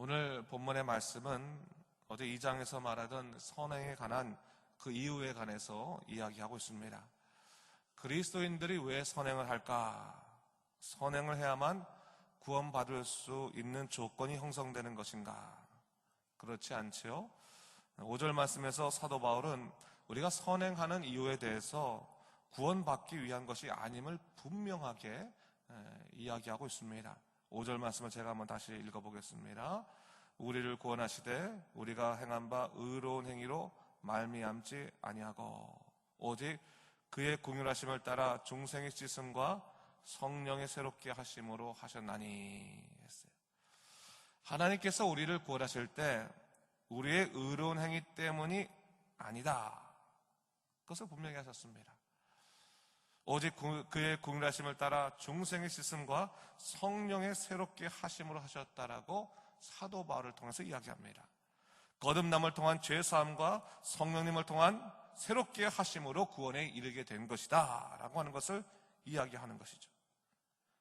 오늘 본문의 말씀은 어제 2장에서 말하던 선행에 관한 그 이유에 관해서 이야기하고 있습니다. 그리스도인들이 왜 선행을 할까? 선행을 해야만 구원받을 수 있는 조건이 형성되는 것인가? 그렇지 않지요? 5절 말씀에서 사도 바울은 우리가 선행하는 이유에 대해서 구원받기 위한 것이 아님을 분명하게 이야기하고 있습니다. 5절 말씀을 제가 한번 다시 읽어보겠습니다. 우리를 구원하시되 우리가 행한 바 의로운 행위로 말미암지 아니하고 오직 그의 긍휼하심을 따라 중생의 씻음과 성령의 새롭게 하심으로 하셨나니 했어요. 하나님께서 우리를 구원하실 때 우리의 의로운 행위 때문이 아니다, 그것을 분명히 하셨습니다. 오직 그의 긍휼하심을 따라 중생의 씻음과 성령의 새롭게 하심으로 하셨다라고 사도 바울을 통해서 이야기합니다. 거듭남을 통한 죄사함과 성령님을 통한 새롭게 하심으로 구원에 이르게 된 것이다 라고 하는 것을 이야기하는 것이죠.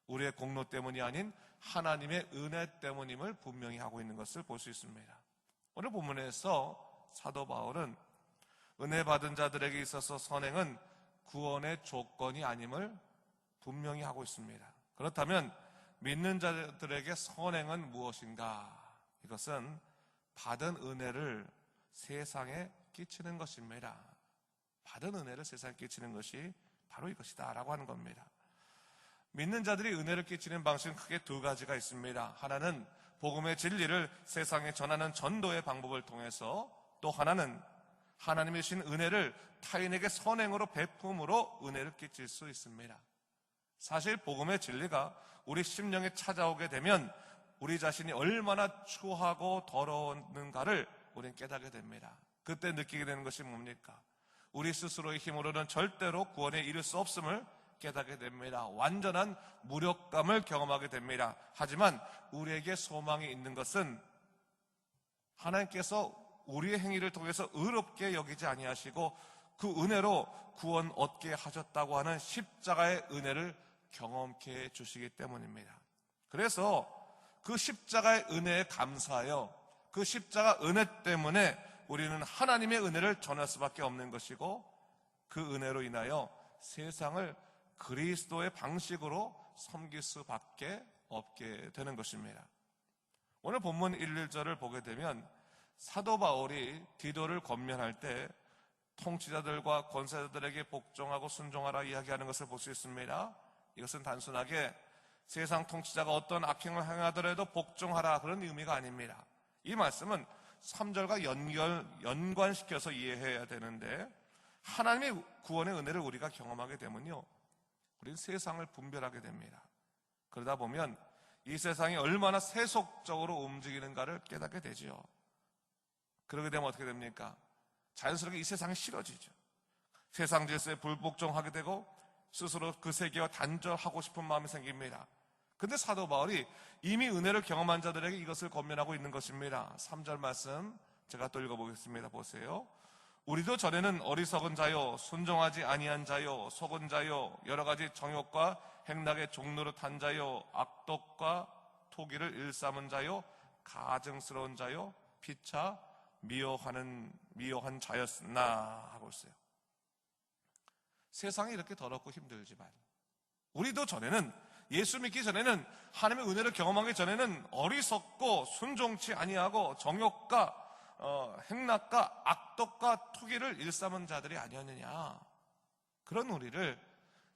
우리의 공로 때문이 아닌 하나님의 은혜 때문임을 분명히 하고 있는 것을 볼 수 있습니다. 오늘 본문에서 사도 바울은 은혜 받은 자들에게 있어서 선행은 구원의 조건이 아님을 분명히 하고 있습니다. 그렇다면 믿는 자들에게 선행은 무엇인가? 이것은 받은 은혜를 세상에 끼치는 것입니다. 받은 은혜를 세상에 끼치는 것이 바로 이것이다 라고 하는 겁니다. 믿는 자들이 은혜를 끼치는 방식은 크게 두 가지가 있습니다. 하나는 복음의 진리를 세상에 전하는 전도의 방법을 통해서, 또 하나는 하나님이 주신 은혜를 타인에게 선행으로 베품으로 은혜를 끼칠 수 있습니다. 사실 복음의 진리가 우리 심령에 찾아오게 되면 우리 자신이 얼마나 추하고 더러웠는가를 우리는 깨닫게 됩니다. 그때 느끼게 되는 것이 뭡니까? 우리 스스로의 힘으로는 절대로 구원에 이를 수 없음을 깨닫게 됩니다. 완전한 무력감을 경험하게 됩니다. 하지만 우리에게 소망이 있는 것은 하나님께서 우리의 행위를 통해서 의롭게 여기지 아니하시고 그 은혜로 구원 얻게 하셨다고 하는 십자가의 은혜를 경험케 해주시기 때문입니다. 그래서 그 십자가의 은혜에 감사하여 그 십자가 은혜 때문에 우리는 하나님의 은혜를 전할 수밖에 없는 것이고, 그 은혜로 인하여 세상을 그리스도의 방식으로 섬길 수밖에 없게 되는 것입니다. 오늘 본문 1, 2절을 보게 되면 사도 바울이 디도를 권면할 때 통치자들과 권세자들에게 복종하고 순종하라 이야기하는 것을 볼 수 있습니다. 이것은 단순하게 세상 통치자가 어떤 악행을 행하더라도 복종하라 그런 의미가 아닙니다. 이 말씀은 3절과 연관시켜서 이해해야 되는데, 하나님의 구원의 은혜를 우리가 경험하게 되면요, 우리는 세상을 분별하게 됩니다. 그러다 보면 이 세상이 얼마나 세속적으로 움직이는가를 깨닫게 되죠. 그러게 되면 어떻게 됩니까? 자연스럽게 이 세상이 싫어지죠. 세상 질서에 불복종하게 되고 스스로 그 세계와 단절하고 싶은 마음이 생깁니다. 근데 사도 바울이 이미 은혜를 경험한 자들에게 이것을 권면하고 있는 것입니다. 3절 말씀 제가 또 읽어보겠습니다. 보세요. 우리도 전에는 어리석은 자요, 순종하지 아니한 자요, 속은 자요, 여러 가지 정욕과 행락의 종로로 탄 자요, 악독과 토기를 일삼은 자요, 가증스러운 자요, 피차 미워한 자였으나 하고 있어요. 세상이 이렇게 더럽고 힘들지만 우리도 전에는, 예수 믿기 전에는, 하나님의 은혜를 경험하기 전에는 어리석고 순종치 아니하고 정욕과 행락과 악독과 투기를 일삼은 자들이 아니었느냐. 그런 우리를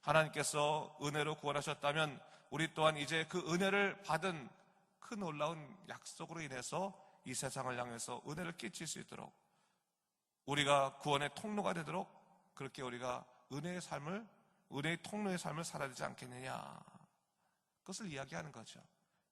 하나님께서 은혜로 구원하셨다면 우리 또한 이제 그 은혜를 받은 그 놀라운 약속으로 인해서 이 세상을 향해서 은혜를 끼칠 수 있도록, 우리가 구원의 통로가 되도록 그렇게 우리가 은혜의 통로의 삶을 살아야 되지 않겠느냐, 그것을 이야기하는 거죠.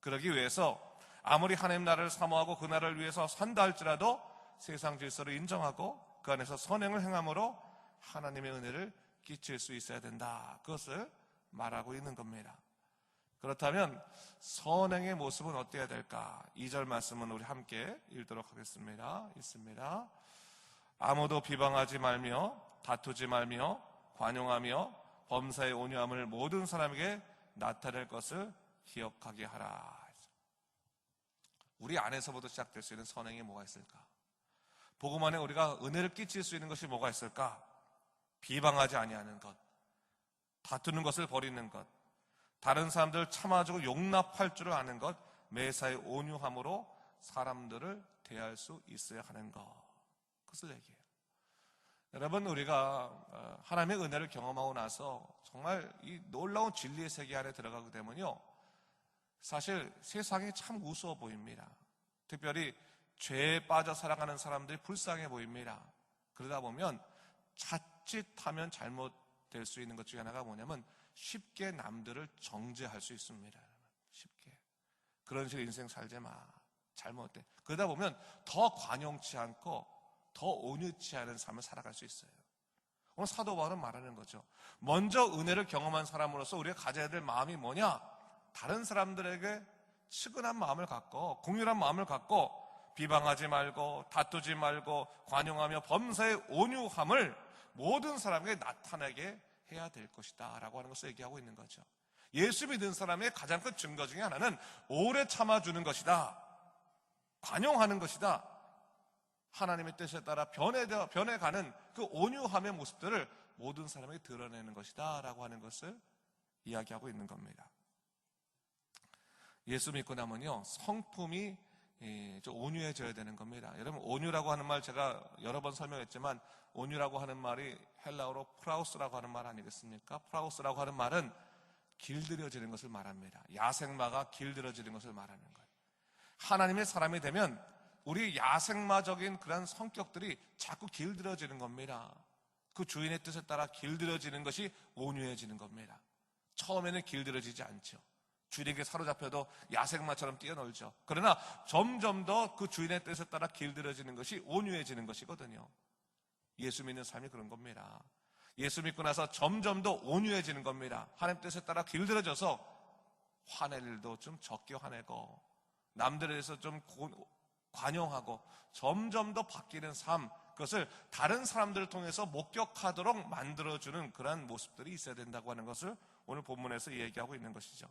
그러기 위해서 아무리 하나님 나라를 사모하고 그 나라를 위해서 산다 할지라도 세상 질서를 인정하고 그 안에서 선행을 행함으로 하나님의 은혜를 끼칠 수 있어야 된다, 그것을 말하고 있는 겁니다. 그렇다면 선행의 모습은 어때야 될까? 2절 말씀은 우리 함께 읽도록 하겠습니다. 있습니다. 아무도 비방하지 말며 다투지 말며 관용하며 범사의 온유함을 모든 사람에게 나타낼 것을 기억하게 하라. 우리 안에서부터 시작될 수 있는 선행이 뭐가 있을까? 복음 안에 우리가 은혜를 끼칠 수 있는 것이 뭐가 있을까? 비방하지 아니하는 것, 다투는 것을 버리는 것, 다른 사람들을 참아주고 용납할 줄을 아는 것, 매사에 온유함으로 사람들을 대할 수 있어야 하는 것, 그것을 얘기해요. 여러분, 우리가 하나님의 은혜를 경험하고 나서 정말 이 놀라운 진리의 세계 안에 들어가게 되면요, 사실 세상이 참 우스워 보입니다. 특별히 죄에 빠져 살아가는 사람들이 불쌍해 보입니다. 그러다 보면 자칫하면 잘못될 수 있는 것 중에 하나가 뭐냐면 쉽게 남들을 정죄할 수 있습니다. 쉽게. 그런 식으로 인생 살지 마. 잘못돼. 그러다 보면 더 관용치 않고 더 온유치 않은 삶을 살아갈 수 있어요. 오늘 사도 바울은 말하는 거죠. 먼저 은혜를 경험한 사람으로서 우리가 가져야 될 마음이 뭐냐? 다른 사람들에게 측은한 마음을 갖고 공유한 마음을 갖고 비방하지 말고 다투지 말고 관용하며 범사의 온유함을 모든 사람에게 나타내게 해야 될 것이다 라고 하는 것을 얘기하고 있는 거죠. 예수 믿는 사람의 가장 큰 증거 중에 하나는 오래 참아주는 것이다, 관용하는 것이다, 하나님의 뜻에 따라 변해가는 그 온유함의 모습들을 모든 사람에게 드러내는 것이다 라고 하는 것을 이야기하고 있는 겁니다. 예수 믿고 나면요, 성품이 좀 온유해져야 되는 겁니다. 여러분, 온유라고 하는 말 제가 여러 번 설명했지만 온유라고 하는 말이 헬라어로 프라우스라고 하는 말 아니겠습니까? 프라우스라고 하는 말은 길들여지는 것을 말합니다. 야생마가 길들여지는 것을 말하는 거예요. 하나님의 사람이 되면 우리 야생마적인 그런 성격들이 자꾸 길들여지는 겁니다. 그 주인의 뜻에 따라 길들여지는 것이 온유해지는 겁니다. 처음에는 길들여지지 않죠. 주인에게 사로잡혀도 야생마처럼 뛰어놀죠. 그러나 점점 더 그 주인의 뜻에 따라 길들여지는 것이 온유해지는 것이거든요. 예수 믿는 삶이 그런 겁니다. 예수 믿고 나서 점점 더 온유해지는 겁니다. 하나님 뜻에 따라 길들여져서 화낼 일도 좀 적게 화내고 남들에 대해서 좀 관용하고 점점 더 바뀌는 삶, 그것을 다른 사람들을 통해서 목격하도록 만들어주는 그런 모습들이 있어야 된다고 하는 것을 오늘 본문에서 얘기하고 있는 것이죠.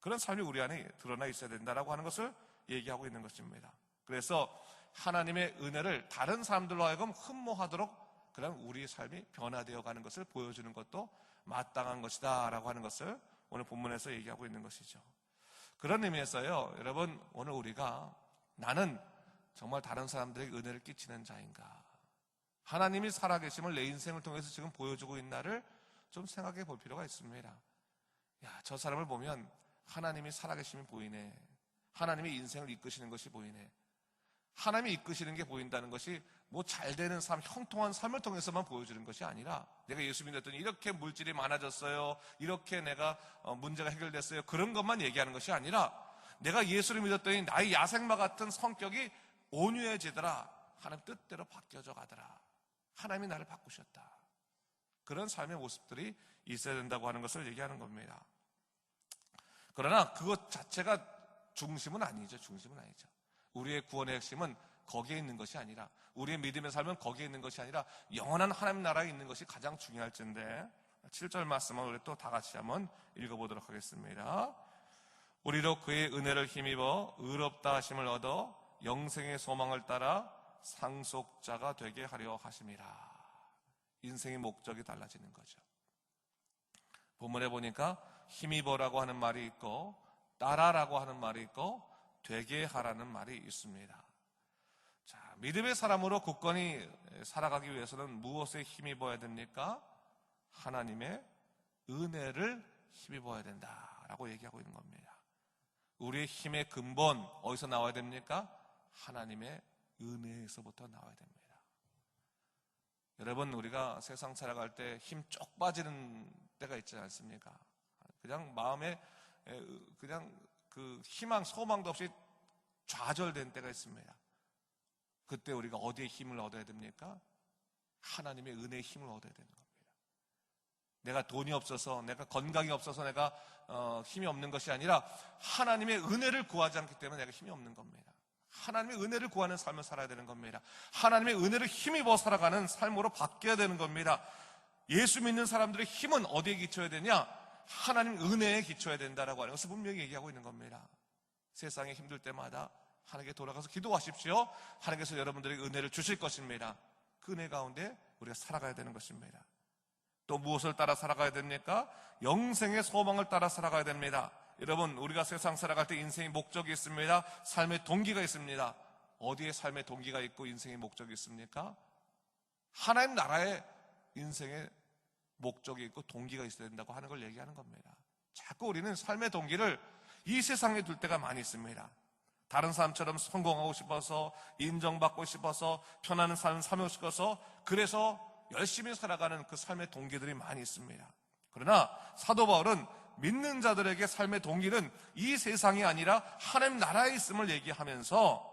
그런 삶이 우리 안에 드러나 있어야 된다라고 하는 것을 얘기하고 있는 것입니다. 그래서 하나님의 은혜를 다른 사람들로 하여금 흠모하도록 그런 우리의 삶이 변화되어 가는 것을 보여주는 것도 마땅한 것이다 라고 하는 것을 오늘 본문에서 얘기하고 있는 것이죠. 그런 의미에서요, 여러분, 오늘 우리가 나는 정말 다른 사람들에게 은혜를 끼치는 자인가, 하나님이 살아계심을 내 인생을 통해서 지금 보여주고 있나를 좀 생각해 볼 필요가 있습니다. 야, 저 사람을 보면 하나님이 살아계심이 보이네, 하나님이 인생을 이끄시는 것이 보이네. 하나님이 이끄시는 게 보인다는 것이 뭐 잘되는 삶, 형통한 삶을 통해서만 보여주는 것이 아니라, 내가 예수 믿었더니 이렇게 물질이 많아졌어요, 이렇게 내가 문제가 해결됐어요, 그런 것만 얘기하는 것이 아니라, 내가 예수를 믿었더니 나의 야생마 같은 성격이 온유해지더라, 하나님 뜻대로 바뀌어져 가더라, 하나님이 나를 바꾸셨다, 그런 삶의 모습들이 있어야 된다고 하는 것을 얘기하는 겁니다. 그러나 그것 자체가 중심은 아니죠. 중심은 아니죠. 우리의 구원의 핵심은 거기에 있는 것이 아니라, 우리의 믿음의 삶은 거기에 있는 것이 아니라 영원한 하나님 나라에 있는 것이 가장 중요할진데, 7절 말씀을 우리 또 다 같이 한번 읽어보도록 하겠습니다. 우리도 그의 은혜를 힘입어 의롭다 하심을 얻어 영생의 소망을 따라 상속자가 되게 하려 하심이라. 인생의 목적이 달라지는 거죠. 본문에 보니까 힘입어라고 하는 말이 있고 따라라고 하는 말이 있고 되게 하라는 말이 있습니다. 자, 믿음의 사람으로 굳건히 살아가기 위해서는 무엇에 힘입어야 됩니까? 하나님의 은혜를 힘입어야 된다라고 얘기하고 있는 겁니다. 우리의 힘의 근본 어디서 나와야 됩니까? 하나님의 은혜에서부터 나와야 됩니다. 여러분, 우리가 세상 살아갈 때 힘 쪽 빠지는 때가 있지 않습니까? 그냥 마음에 그냥 그 희망, 소망도 없이 좌절된 때가 있습니다. 그때 우리가 어디에 힘을 얻어야 됩니까? 하나님의 은혜의 힘을 얻어야 되는 겁니다. 내가 돈이 없어서, 내가 건강이 없어서 내가 힘이 없는 것이 아니라 하나님의 은혜를 구하지 않기 때문에 내가 힘이 없는 겁니다. 하나님의 은혜를 구하는 삶을 살아야 되는 겁니다. 하나님의 은혜를 힘입어 살아가는 삶으로 바뀌어야 되는 겁니다. 예수 믿는 사람들의 힘은 어디에 기초해야 되냐? 하나님 은혜에 기초해야 된다라고 하는 것을 분명히 얘기하고 있는 겁니다. 세상에 힘들 때마다 하나님께 돌아가서 기도하십시오. 하나님께서 여러분들에게 은혜를 주실 것입니다. 그 은혜 가운데 우리가 살아가야 되는 것입니다. 또 무엇을 따라 살아가야 됩니까? 영생의 소망을 따라 살아가야 됩니다. 여러분, 우리가 세상 살아갈 때 인생의 목적이 있습니다. 삶의 동기가 있습니다. 어디에 삶의 동기가 있고 인생의 목적이 있습니까? 하나님 나라의 인생의 목적이 있고 동기가 있어야 된다고 하는 걸 얘기하는 겁니다. 자꾸 우리는 삶의 동기를 이 세상에 둘 때가 많이 있습니다. 다른 사람처럼 성공하고 싶어서, 인정받고 싶어서, 편안한 삶을 살고 싶어서, 그래서 열심히 살아가는 그 삶의 동기들이 많이 있습니다. 그러나 사도 바울은 믿는 자들에게 삶의 동기는 이 세상이 아니라 하나님 나라에 있음을 얘기하면서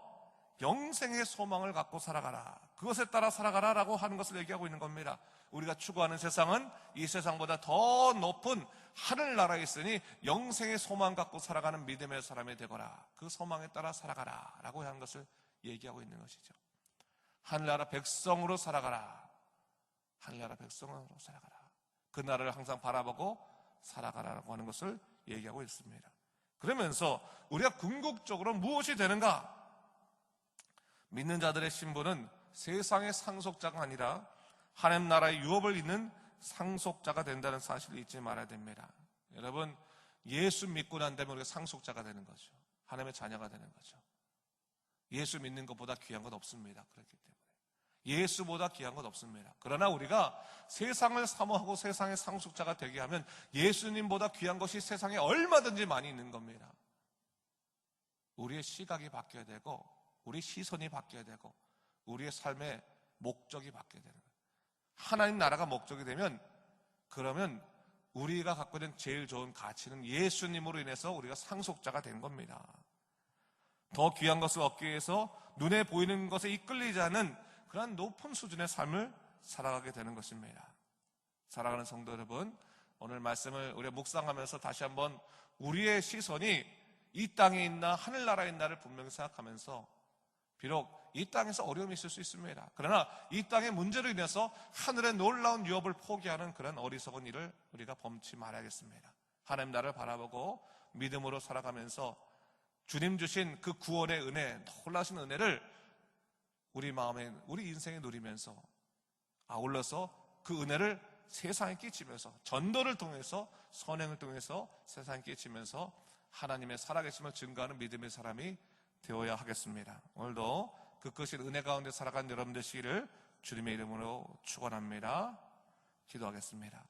영생의 소망을 갖고 살아가라, 그것에 따라 살아가라 라고 하는 것을 얘기하고 있는 겁니다. 우리가 추구하는 세상은 이 세상보다 더 높은 하늘나라에 있으니 영생의 소망 갖고 살아가는 믿음의 사람이 되거라, 그 소망에 따라 살아가라 라고 하는 것을 얘기하고 있는 것이죠. 하늘나라 백성으로 살아가라, 하늘나라 백성으로 살아가라, 그 나라를 항상 바라보고 살아가라라고 하는 것을 얘기하고 있습니다. 그러면서 우리가 궁극적으로 무엇이 되는가? 믿는 자들의 신분은 세상의 상속자가 아니라 하나님 나라의 유업을 잇는 상속자가 된다는 사실을 잊지 말아야 됩니다. 여러분, 예수 믿고 난 다음에 우리가 상속자가 되는 거죠. 하나님의 자녀가 되는 거죠. 예수 믿는 것보다 귀한 것 없습니다. 그렇기 때문에 예수보다 귀한 것 없습니다. 그러나 우리가 세상을 사모하고 세상의 상속자가 되게 하면 예수님보다 귀한 것이 세상에 얼마든지 많이 있는 겁니다. 우리의 시각이 바뀌어야 되고, 우리 시선이 바뀌어야 되고, 우리의 삶의 목적이 바뀌어야 되는 거예요. 하나님 나라가 목적이 되면, 그러면 우리가 갖고 있는 제일 좋은 가치는 예수님으로 인해서 우리가 상속자가 된 겁니다. 더 귀한 것을 얻기 위해서 눈에 보이는 것에 이끌리지 않은 그런 높은 수준의 삶을 살아가게 되는 것입니다. 사랑하는 성도 여러분, 오늘 말씀을 우리가 묵상하면서 다시 한번 우리의 시선이 이 땅에 있나 하늘나라에 있나를 분명히 생각하면서, 비록 이 땅에서 어려움이 있을 수 있습니다. 그러나 이 땅의 문제로 인해서 하늘의 놀라운 유업을 포기하는 그런 어리석은 일을 우리가 범치 말아야겠습니다. 하나님 나라를 바라보고 믿음으로 살아가면서 주님 주신 그 구원의 은혜, 놀라신 은혜를 우리 마음에, 우리 인생에 누리면서, 아울러서 그 은혜를 세상에 끼치면서, 전도를 통해서, 선행을 통해서 세상에 끼치면서 하나님의 살아계심을 증거하는 믿음의 사람이 되어야 하겠습니다. 오늘도 그 크신 은혜 가운데 살아간 여러분 되시기를 주님의 이름으로 축원합니다. 기도하겠습니다.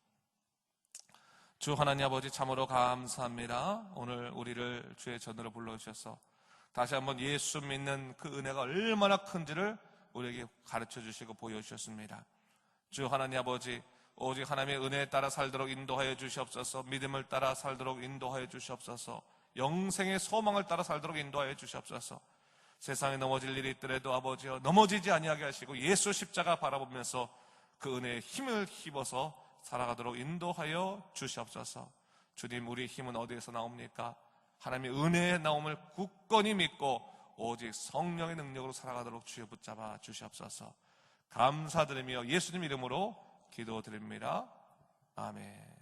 주 하나님 아버지, 참으로 감사합니다. 오늘 우리를 주의 전으로 불러주셔서 다시 한번 예수 믿는 그 은혜가 얼마나 큰지를 우리에게 가르쳐 주시고 보여주셨습니다. 주 하나님 아버지, 오직 하나님의 은혜에 따라 살도록 인도하여 주시옵소서. 믿음을 따라 살도록 인도하여 주시옵소서. 영생의 소망을 따라 살도록 인도하여 주시옵소서. 세상에 넘어질 일이 있더라도 아버지여, 넘어지지 아니하게 하시고 예수 십자가 바라보면서 그 은혜의 힘을 힘입어서 살아가도록 인도하여 주시옵소서. 주님, 우리의 힘은 어디에서 나옵니까? 하나님의 은혜의 나옴을 굳건히 믿고 오직 성령의 능력으로 살아가도록 주여 붙잡아 주시옵소서. 감사드리며 예수님 이름으로 기도드립니다. 아멘.